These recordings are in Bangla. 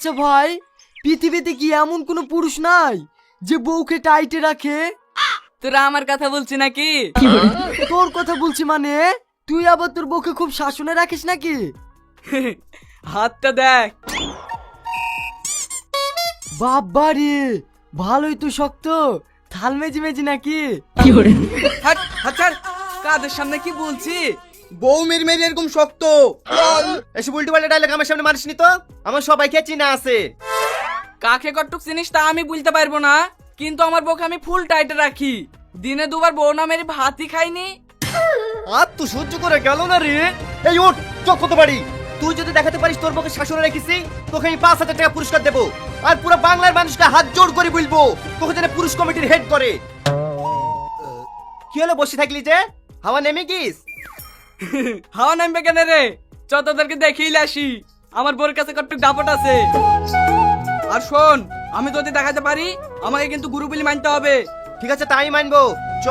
আচ্ছা ভাই, পৃথিবীতে কি এমন কোনো পুরুষ নাই যে বউকে টাইটে রাখে? তোরা আমার কথা বলছিস নাকি? তোর কথা বলছি মানে, তুই আবার তোর বউকে খুব শাসনে রাখিস নাকি? হাতটা দেখ। বাবা রে, ভালোই তো শক্ত, থাল মেজি মেজি নাকি? হাট হাত ছাড়। কাদের সামনে কি বলছি? বউ মেরি মেরি এরকম শক্ত এসব উল্টো পাল্টা ডায়লগ আমার সামনে মারিসনি তো। আমার সবাইকে চিনা আছে। কাকে কটুক চিনিস তা আমি বলতে পারবো না, কিন্তু আমার বউকে আমি ফুল টাইটে রাখি। দিনে দুবার বউ না মেরে ভাতই খাইনি। আর তো সহ্য করে গেল না রে। এই ওঠ, চক কত বাড়ি। তুই যদি দেখাতে পারিস তোর বউকে শাসনে রেখেছি, তোকে আমি 5,000 টাকা পুরস্কার দেবো। আর পুরো বাংলার মানুষকে হাত জোড় করে বলবো তোকে যেন পুরুষ কমিটির হেড করে। কি হলো বসে থাকলি যে? হাওয়া নেমে গিস? হাওয়া নামবে কেন রে? চ তোদেরকে দেখিয়ে আসি। আমার বউর কাছে কটুক দাপট আছে। আর শোন, আমি যদি দেখাতে পারি আমাকে কিন্তু গুরু বলি মানতে হবে। ঠিক আছে, তাই মানবো। চ।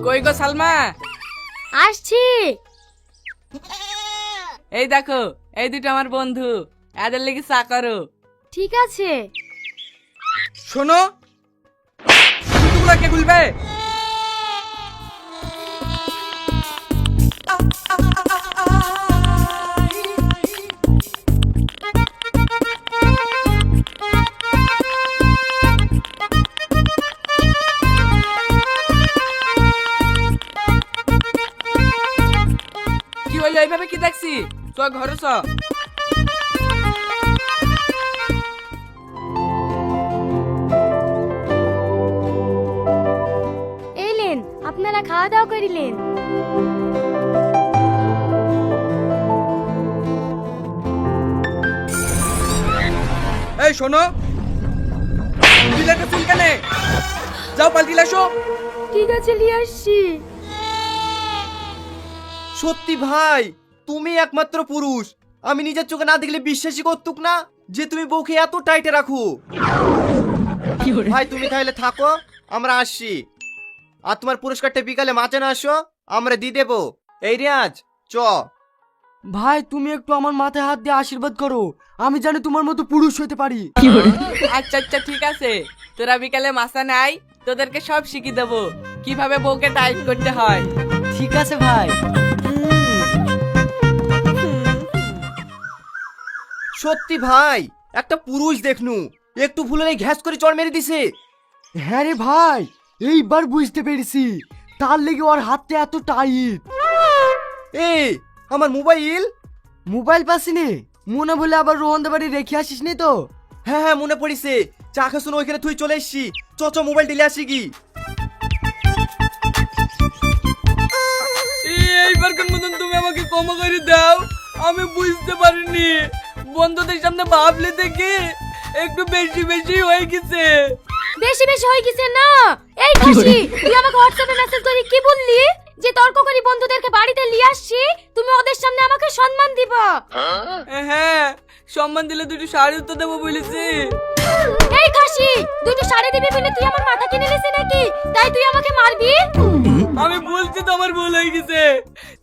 কই গো সালমা? আসছি। এই দেখো, এই দুটো আমার বন্ধু, এদের লেগে চা করো। ঠিক আছে। শোনো, জুতোগুলো কে খুলবে? কি হইলো এইভাবে কি দেখছি? চ ঘরে চ। এলেন, আপনারা খাওয়া দাওয়া করিলেন? এই শোনো, বিলাকে চুল কেনে? যাও পাল্টি লাসো। ঠিক আছে, নিয়ে আসছি। সত্যি ভাই, তুমি একমাত্র পুরুষ। আমি নিজের চোখে না দেখলে বিশ্বাসই করতুক না যে তুমি বউকে এত টাইটে রাখো। ভাই তুমি তাহলে থাকো, আমরা আসছি। আর তোমার পুরস্কারটা বিকালে মাঝে না আসো, আমরা দিয়ে দেবো। এই রিয়াজ, চ। ভাই তুমি একটু আমার মাথায় হাত দিয়ে আশীর্বাদ করো, আমি জানি তোমার মতো পুরুষ হতে পারি। আচ্ছা আচ্ছা ঠিক আছে, তোরা বিকালে মাসা নাই, তোদেরকে সব শিখিয়ে দেবো কিভাবে বউকে টাইট করতে হয়। ঠিক আছে ভাই। সত্যি ভাই, একটা পুরুষ দেখনু, একটু ভুলে ঘ্যাস করে চড় মেরে দিছে। হ্যাঁ রে ভাই, এইবার বুঝতে পেরেছি তার লেগে ওর হাতটা এত টাইট। এই আমার মোবাইল। মোবাইল পাসিনি মনে বলে আবার রোহনদের বাড়ি রেখে আসিস নি তো? হ্যাঁ হ্যাঁ মনে পড়িছে, চা খাসুন ওইখানে তুই চলে এসছি। চ চ মোবাইল দিলে আসি কি। এইবার কোন মতন তুমি আমাকে ক্ষমা করে দাও, আমি বুঝতে পারিনি। বন্ধুদের সামনে ভাবলে দেখে একটু বেশি বেশি হয়ে গেছে। বেশি বেশি হয়ে গেছে না? এই খাসি, তুই আমাকে হোয়াটসঅ্যাপে মেসেজ করে কি বললি? যে তর্ক করি বন্ধুদেরকে বাড়িতে নিয়ে আসছি, তুমি ওদের সামনে আমাকে সম্মান দিবা। হ্যাঁ, সম্মান দিলে দুটো শাড়ি তো দেবো বলেছি। এই খাসি, দুটো শাড়ি দিবি বলে তুই আমার মাথা কিনে নিছিস নাকি? তাই তুই আমাকে মারবি? আমি বলছি তো আমার ভুল হয়ে গেছে,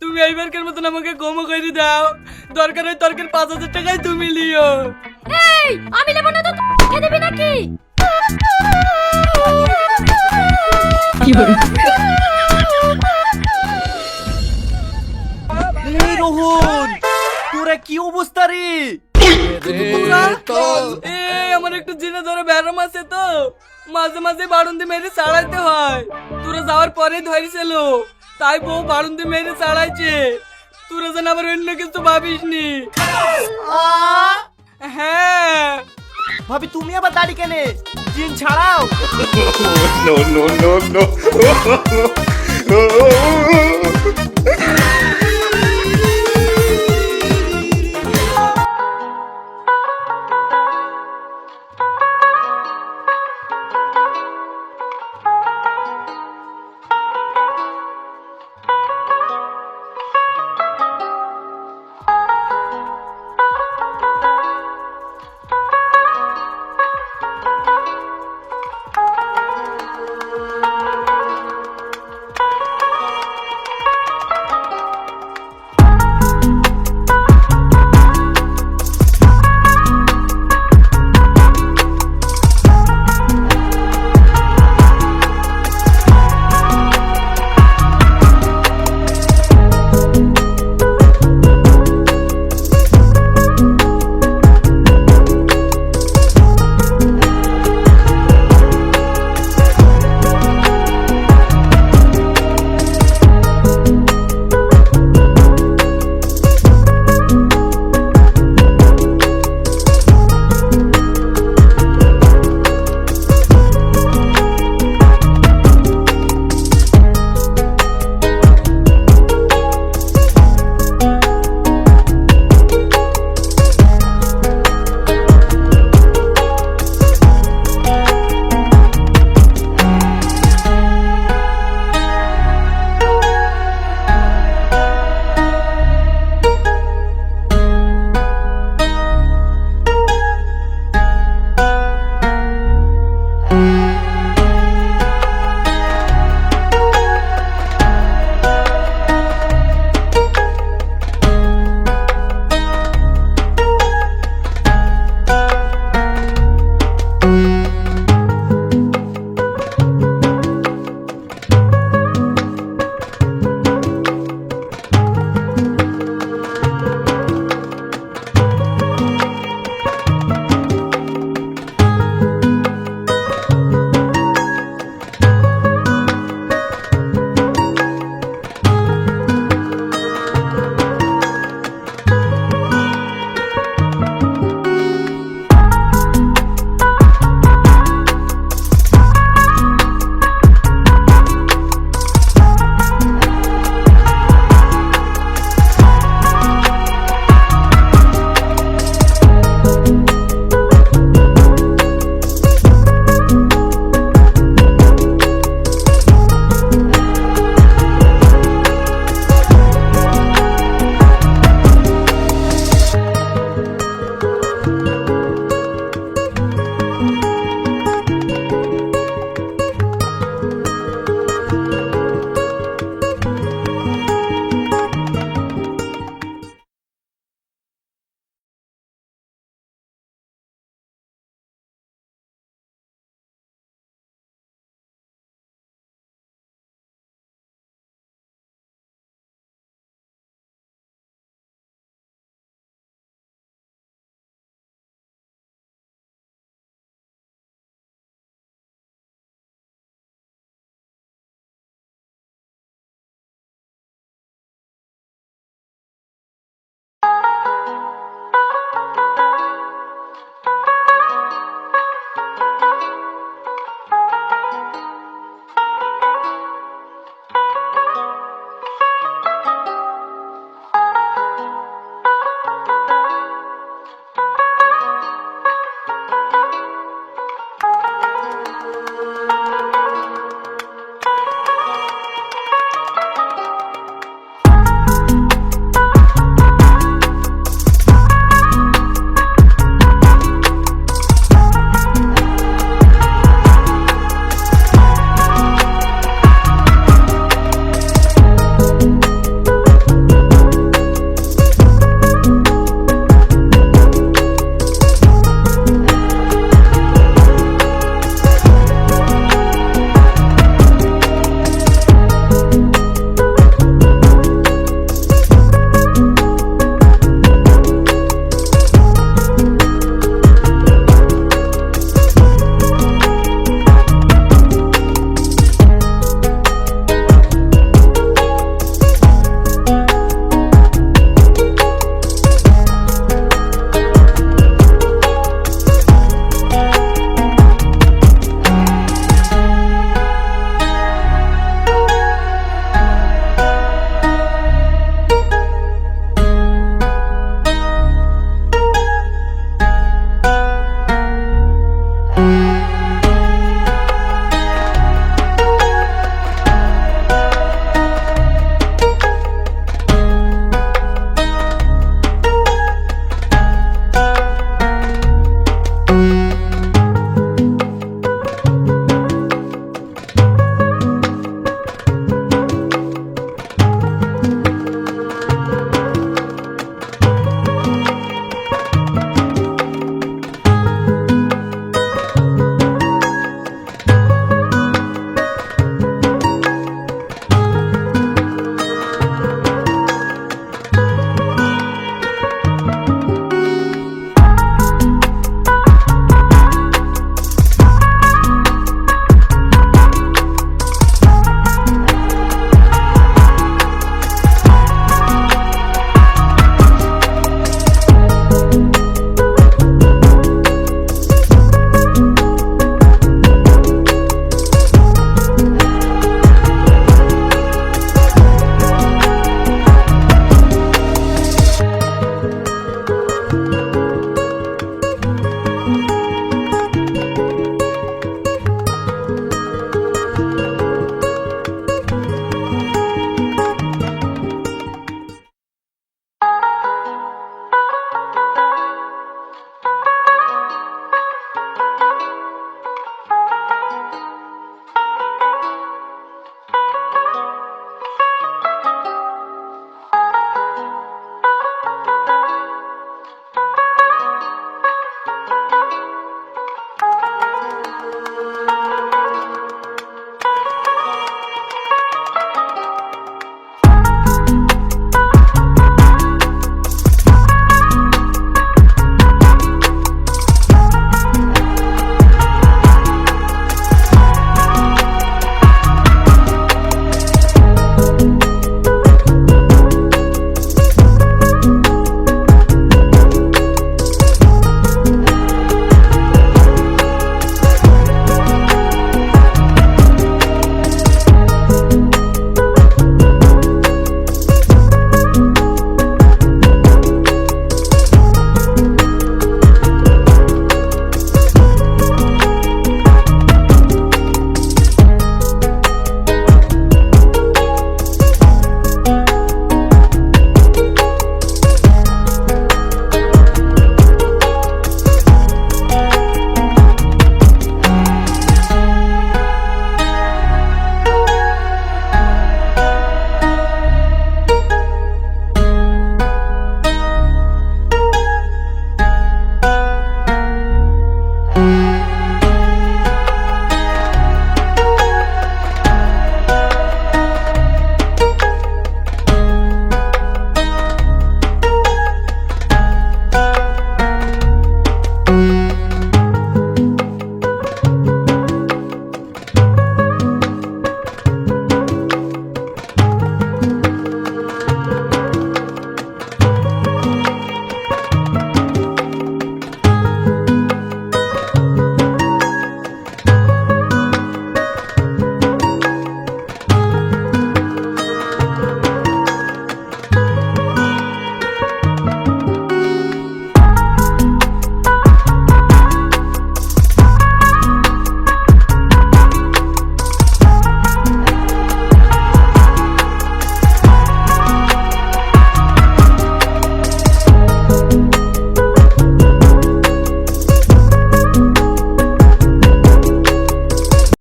তুমি এইবারকার মতন আমাকে ক্ষমা করে দাও। দরকার হয় তর্কের 5,000 টাকায় তুমি লিও। এই আমি নেব না তো খেয়ে দিবি নাকি? এই রোহন, তোরা কি অবস্থা রে? আমার একটু জিনে ধরে ব্যারাম আছে তো, মাঝে মাঝে বাড়ুন্দি মেরে চাড়াইতে হয়। তোরা যাওয়ার পরে ধরেছিল, তাই বউ বাড়ুন্দি মেরে চাড়াইছে। তোরা যেন আবার অন্য কিছু ভাবিস নি। হ্যাঁ ভাবি তুমি আবার দাড়ি কেনে? জিন ছাড়াও। no, no, no, no.